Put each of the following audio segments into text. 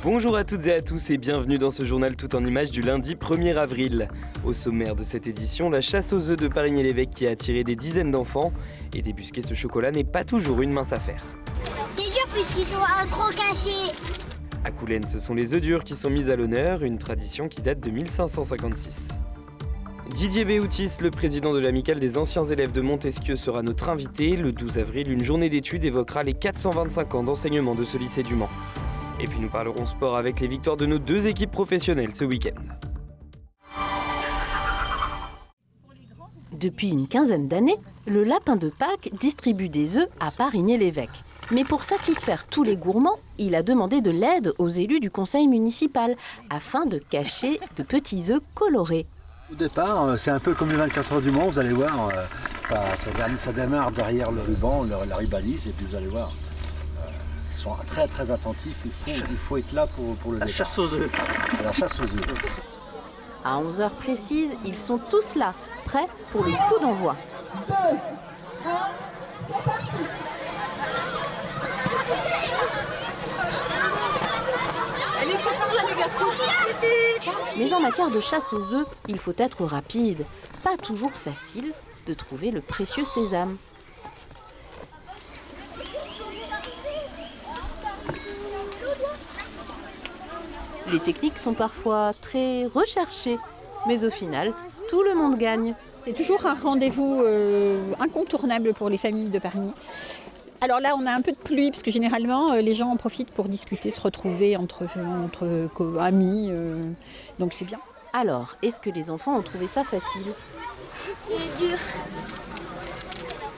Bonjour à toutes et à tous et bienvenue dans ce journal tout en images du lundi 1er avril. Au sommaire de cette édition, la chasse aux œufs de Parigny-l'Évêque qui a attiré des dizaines d'enfants. Et débusquer ce chocolat n'est pas toujours une mince affaire. C'est dur puisqu'ils sont trop cachés. À Coulennes, ce sont les œufs durs qui sont mis à l'honneur, une tradition qui date de 1556. Didier Béoutis, le président de l'amicale des anciens élèves de Montesquieu, sera notre invité. Le 12 avril, une journée d'études évoquera les 425 ans d'enseignement de ce lycée du Mans. Et puis nous parlerons sport avec les victoires de nos deux équipes professionnelles ce week-end. Depuis une quinzaine d'années, le lapin de Pâques distribue des œufs à Parigny-l'Évêque. Mais pour satisfaire tous les gourmands, il a demandé de l'aide aux élus du conseil municipal afin de cacher de petits œufs colorés. Au départ, c'est un peu comme les 24 heures du Mans, vous allez voir, ça démarre derrière le ruban, la ribalise, et puis vous allez voir. Ils sont très très attentifs, il faut être là pour le départ. Chasse aux œufs. La chasse aux œufs. À 11h précises, ils sont tous là, prêts pour le coup d'envoi. Allez, c'est par là les garçons. Mais en matière de chasse aux œufs, il faut être rapide. Pas toujours facile de trouver le précieux sésame. Les techniques sont parfois très recherchées, mais au final, tout le monde gagne. C'est toujours un rendez-vous incontournable pour les familles de Parigny. Alors là, on a un peu de pluie, parce que généralement, les gens en profitent pour discuter, se retrouver entre amis, donc c'est bien. Alors, est-ce que les enfants ont trouvé ça facile ? C'est dur.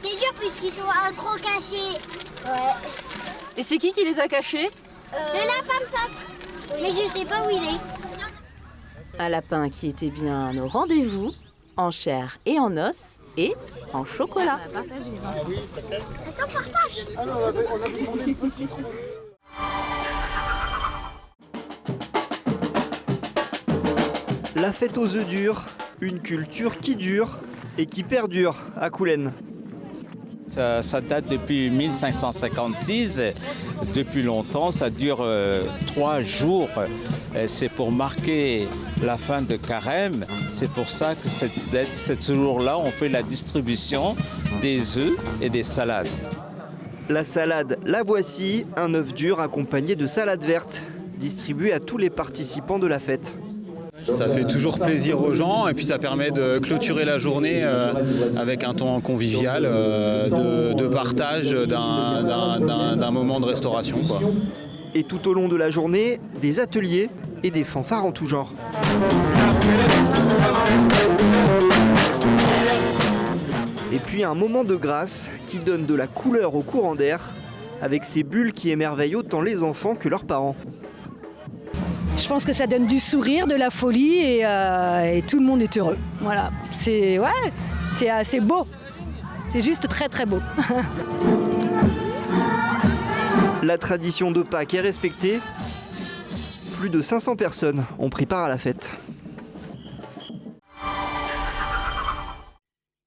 C'est dur puisqu'ils sont trop cachés. Ouais. Et c'est qui les a cachés ? Le lapin de Pâques. Mais je sais pas où il est. Un lapin qui était bien au rendez-vous, en chair et en os, et en chocolat. Attends, partage. La fête aux œufs durs, une culture qui dure et qui perdure à Coulennes. Ça date depuis 1556, depuis longtemps, ça dure 3 jours. C'est pour marquer la fin de Carême. C'est pour ça que ce jour-là, on fait la distribution des œufs et des salades. La salade, la voici, un œuf dur accompagné de salade verte, distribué à tous les participants de la fête. Ça fait toujours plaisir aux gens et puis ça permet de clôturer la journée avec un temps convivial, de partage d'un moment de restauration, quoi. Et tout au long de la journée, des ateliers et des fanfares en tout genre. Et puis un moment de grâce qui donne de la couleur au courant d'air, avec ces bulles qui émerveillent autant les enfants que leurs parents. Je pense que ça donne du sourire, de la folie et tout le monde est heureux. Voilà, c'est assez beau. C'est juste très très beau. La tradition de Pâques est respectée. Plus de 500 personnes ont pris part à la fête.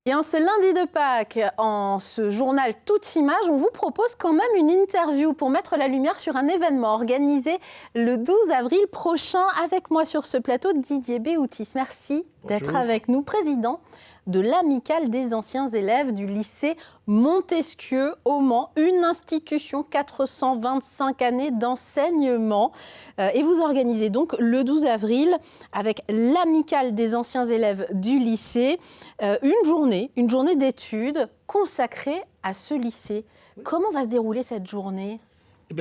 Et en ce lundi de Pâques, en ce journal Toute Image, on vous propose quand même une interview pour mettre la lumière sur un événement organisé le 12 avril prochain. Avec moi sur ce plateau, Didier Béoutis. Merci d'être avec nous, président de l'amicale des anciens élèves du lycée Montesquieu au Mans, une institution 425 années d'enseignement. Et vous organisez donc le 12 avril avec l'amicale des anciens élèves du lycée une journée d'études consacrée à ce lycée. Comment va se dérouler cette journée ?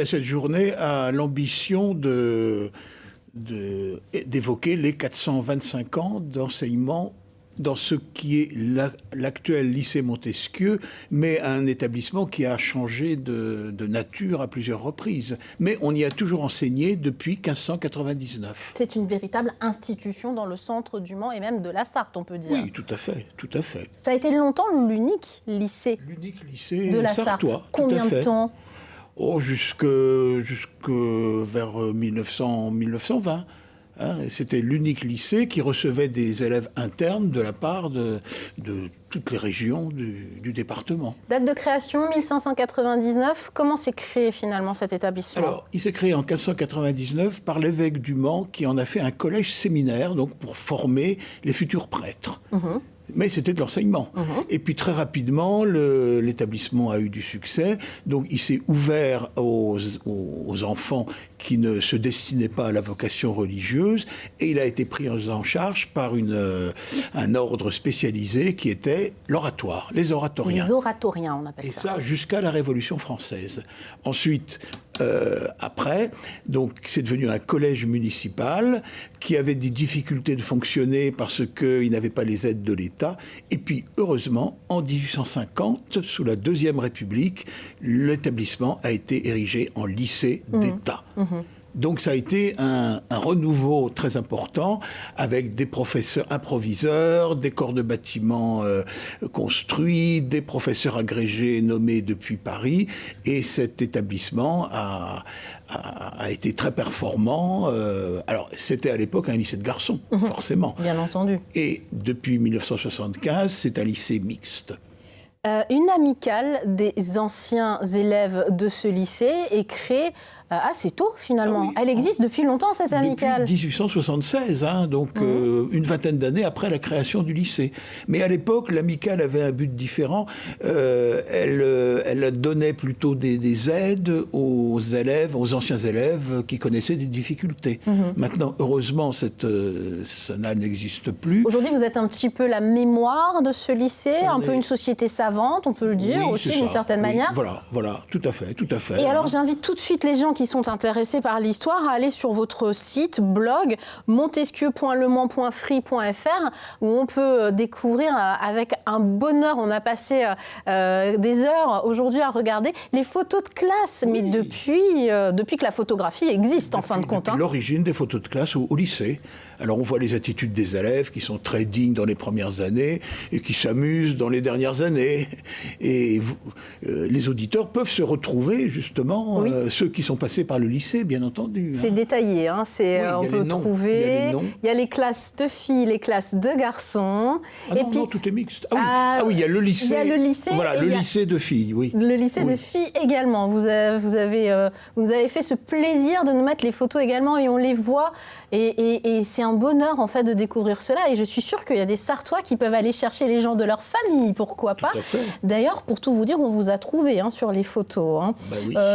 Cette journée a l'ambition d'évoquer les 425 ans d'enseignement dans ce qui est l'actuel lycée Montesquieu, mais un établissement qui a changé de nature à plusieurs reprises. Mais on y a toujours enseigné depuis 1599. C'est une véritable institution dans le centre du Mans et même de la Sarthe, on peut dire. Oui, tout à fait, tout à fait. Ça a été longtemps l'unique lycée de la sartois. Sarthe. Combien de temps ? Jusque vers 1920. C'était l'unique lycée qui recevait des élèves internes de la part de toutes les régions du département. Date de création, 1599. Comment s'est créé finalement cet établissement? Alors, il s'est créé en 1599 par l'évêque du Mans qui en a fait un collège séminaire, donc pour former les futurs prêtres. Mais c'était de l'enseignement. Et puis très rapidement, l'établissement a eu du succès. Donc il s'est ouvert aux enfants qui ne se destinaient pas à la vocation religieuse. Et il a été pris en charge par un ordre spécialisé qui était l'oratoire, les oratoriens. Les oratoriens, on appelle ça. Et ça jusqu'à la Révolution française. Ensuite, après, donc c'est devenu un collège municipal qui avait des difficultés de fonctionner parce qu'il n'avait pas les aides de l'État. Et puis, heureusement, en 1850, sous la Deuxième République, l'établissement a été érigé en lycée d'État. Donc ça a été un renouveau très important avec des professeurs improviseurs, des corps de bâtiments construits, des professeurs agrégés nommés depuis Paris. Et cet établissement a été très performant. Alors c'était à l'époque un lycée de garçons, forcément. Bien entendu. Et depuis 1975, c'est un lycée mixte. Une amicale des anciens élèves de ce lycée est créée assez tôt finalement. Elle existe depuis longtemps cette amicale. Depuis 1876, donc une vingtaine d'années après la création du lycée. Mais à l'époque, l'amicale avait un but différent. Elle donnait plutôt des aides aux élèves, aux anciens élèves qui connaissaient des difficultés. Maintenant, heureusement, cela n'existe plus. Aujourd'hui, vous êtes un petit peu la mémoire de ce lycée, un peu une société savante, on peut le dire aussi d'une certaine manière. Voilà, tout à fait. Et alors, j'invite tout de suite les gens qui sont intéressés par l'histoire à aller sur votre site, blog, montesquieu.lemans.free.fr, où on peut découvrir avec un bonheur, on a passé des heures aujourd'hui à regarder les photos de classe, mais depuis que la photographie existe en fin de compte. Depuis l'origine des photos de classe au lycée. Alors on voit les attitudes des élèves qui sont très dignes dans les premières années et qui s'amusent dans les dernières années. Et les auditeurs peuvent se retrouver justement, ceux qui sont passés par le lycée, bien entendu. C'est détaillé, on peut trouver. Il y a les classes de filles, les classes de garçons. Non, tout est mixte. Il y a le lycée. Il y a le lycée. Voilà, le lycée de filles, oui. Le lycée de filles également. Vous avez fait ce plaisir de nous mettre les photos également et on les voit. Et c'est un bonheur en fait de découvrir cela. Et je suis sûre qu'il y a des Sartois qui peuvent aller chercher les gens de leur famille, pourquoi pas. D'ailleurs, pour tout vous dire, on vous a trouvé sur les photos.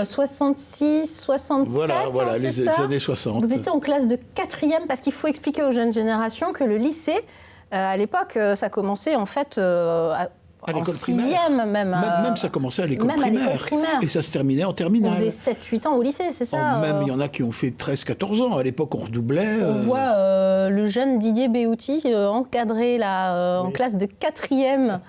66, 67, voilà les années 60. Vous étiez en classe de 4e, parce qu'il faut expliquer aux jeunes générations que le lycée, à l'époque, ça commençait en fait... à l'école primaire. Même ça commençait à l'école primaire. Et ça se terminait en terminale. On faisait 7-8 ans au lycée, c'est ça Même il y en a qui ont fait 13-14 ans. À l'époque, on redoublait. On voit le jeune Didier Béouty encadré en classe de 4e.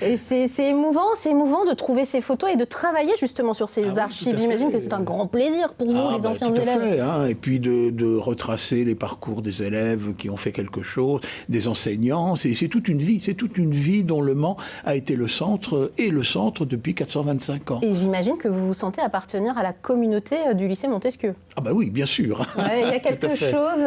Et c'est émouvant de trouver ces photos et de travailler justement sur ces archives. J'imagine que c'est un grand plaisir pour vous, les anciens élèves. Tout à fait, et puis de retracer les parcours des élèves qui ont fait quelque chose, des enseignants. C'est toute une vie. C'est toute une vie dont le Mans a été le centre depuis 425 ans. Et j'imagine que vous vous sentez appartenir à la communauté du lycée Montesquieu. Ah bah oui, bien sûr. Il y a quelque chose,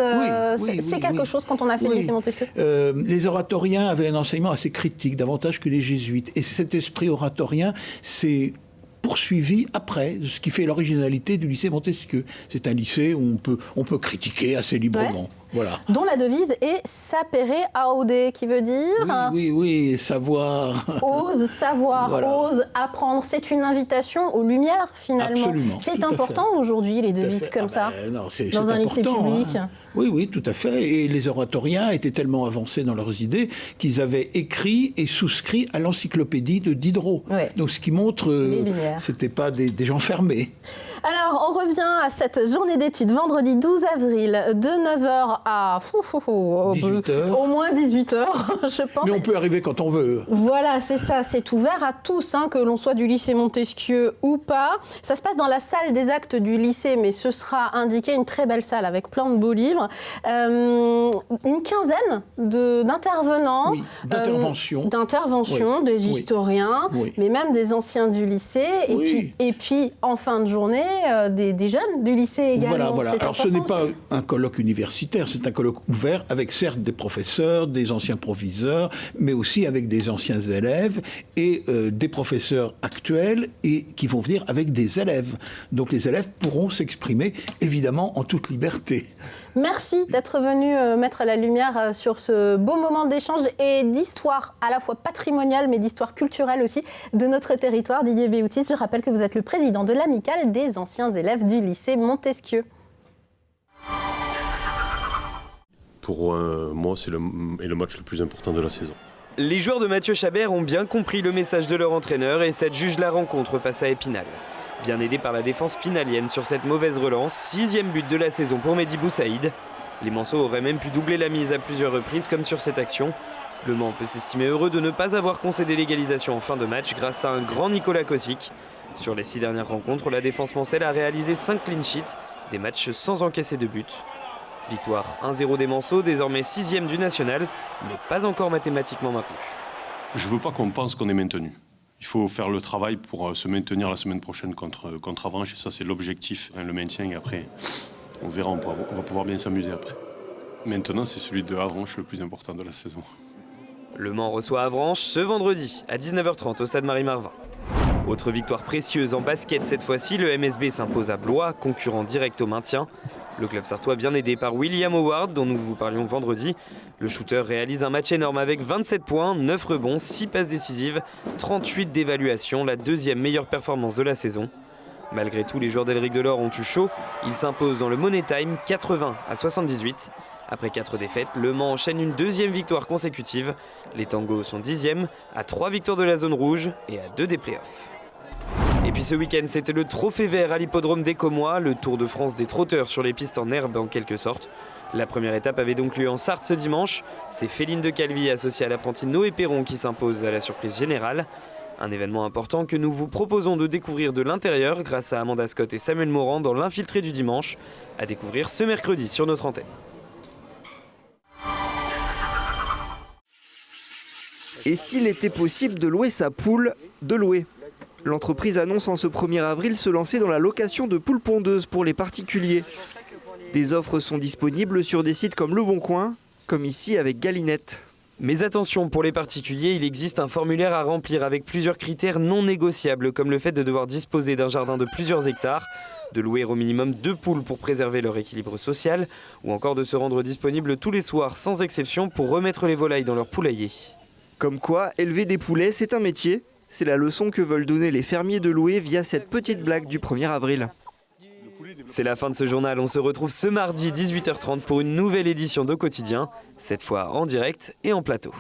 c'est quelque chose quand on a fait le lycée Montesquieu. Les oratoriens avaient un enseignement assez critique, davantage que les jésuites. Et cet esprit oratorien, c'est poursuivi après, ce qui fait l'originalité du lycée Montesquieu. C'est un lycée où on peut critiquer assez librement. Voilà. Dont la devise est « sapere aude », qui veut dire... Oui, savoir. Ose savoir, ose apprendre. C'est une invitation aux lumières, finalement. Absolument. C'est important aujourd'hui, les devises comme ça, dans un lycée public. Oui, tout à fait. Et les oratoriens étaient tellement avancés dans leurs idées qu'ils avaient écrit et souscrit à l'encyclopédie de Diderot. Donc ce qui montre que ce n'étaient pas des gens fermés. Alors, on revient à cette journée d'études, vendredi 12 avril, de 9h à 18h. Au moins 18h, je pense. Mais on peut arriver quand on veut. Voilà, c'est ça, c'est ouvert à tous, que l'on soit du lycée Montesquieu ou pas. Ça se passe dans la salle des actes du lycée, mais ce sera indiqué, une très belle salle avec plein de beaux livres. Une quinzaine d'intervenants. Oui, d'interventions, des historiens, mais même des anciens du lycée. Et puis, en fin de journée, des jeunes du lycée également. Voilà. C'est Alors ce n'est important, pas un colloque universitaire, c'est un colloque ouvert avec certes des professeurs, des anciens proviseurs, mais aussi avec des anciens élèves et des professeurs actuels et qui vont venir avec des élèves. Donc les élèves pourront s'exprimer évidemment en toute liberté. Merci d'être venu mettre la lumière sur ce beau moment d'échange et d'histoire à la fois patrimoniale mais d'histoire culturelle aussi de notre territoire. Didier Béoutis, je rappelle que vous êtes le président de l'amicale des anciens élèves du lycée Montesquieu. Pour moi, c'est le match le plus important de la saison. Les joueurs de Mathieu Chabert ont bien compris le message de leur entraîneur et s'adjugent la rencontre face à Épinal. Bien aidé par la défense pinalienne sur cette mauvaise relance, 6e but de la saison pour Mehdi Boussaïd. Les Manceaux auraient même pu doubler la mise à plusieurs reprises comme sur cette action. Le Mans peut s'estimer heureux de ne pas avoir concédé l'égalisation en fin de match grâce à un grand Nicolas Kosic. Sur les 6 dernières rencontres, la défense mancelle a réalisé 5 clean sheets, des matchs sans encaisser de but. Victoire 1-0 des Manceaux, désormais 6e du national, mais pas encore mathématiquement maintenu. Je ne veux pas qu'on pense qu'on est maintenu. Il faut faire le travail pour se maintenir la semaine prochaine contre Avranches, et ça c'est l'objectif, le maintien, et après on verra, on va pouvoir bien s'amuser après. Maintenant c'est celui de Avranches le plus important de la saison. Le Mans reçoit Avranches ce vendredi à 19h30 au stade Marie-Marvin. Autre victoire précieuse en basket cette fois-ci, le MSB s'impose à Blois, concurrent direct au maintien. Le club sartois bien aidé par William Howard, dont nous vous parlions vendredi. Le shooter réalise un match énorme avec 27 points, 9 rebonds, 6 passes décisives, 38 d'évaluation, la 2e meilleure performance de la saison. Malgré tout, les joueurs d'Elric Delors ont eu chaud. Ils s'imposent dans le Money Time 80-78. Après 4 défaites, Le Mans enchaîne une 2e victoire consécutive. Les Tangos sont 10e, à 3 victoires de la zone rouge et à 2 des playoffs. Et puis ce week-end, c'était le trophée vert à l'hippodrome des Commois, le Tour de France des trotteurs sur les pistes en herbe en quelque sorte. La première étape avait donc lieu en Sarthe ce dimanche. C'est Féline de Calvi associée à l'apprenti Noé Perron qui s'impose à la surprise générale. Un événement important que nous vous proposons de découvrir de l'intérieur grâce à Amanda Scott et Samuel Morand dans l'Infiltré du dimanche, à découvrir ce mercredi sur notre antenne. Et s'il était possible de louer sa poule, de louer. L'entreprise annonce en ce 1er avril se lancer dans la location de poules pondeuses pour les particuliers. Des offres sont disponibles sur des sites comme Le Bon Coin, comme ici avec Galinette. Mais attention, pour les particuliers, il existe un formulaire à remplir avec plusieurs critères non négociables, comme le fait de devoir disposer d'un jardin de plusieurs hectares, de louer au minimum 2 poules pour préserver leur équilibre social, ou encore de se rendre disponible tous les soirs sans exception pour remettre les volailles dans leur poulailler. Comme quoi, élever des poulets, c'est un métier. C'est la leçon que veulent donner les fermiers de Loué via cette petite blague du 1er avril. C'est la fin de ce journal, on se retrouve ce mardi 18h30 pour une nouvelle édition d'Au Quotidien, cette fois en direct et en plateau.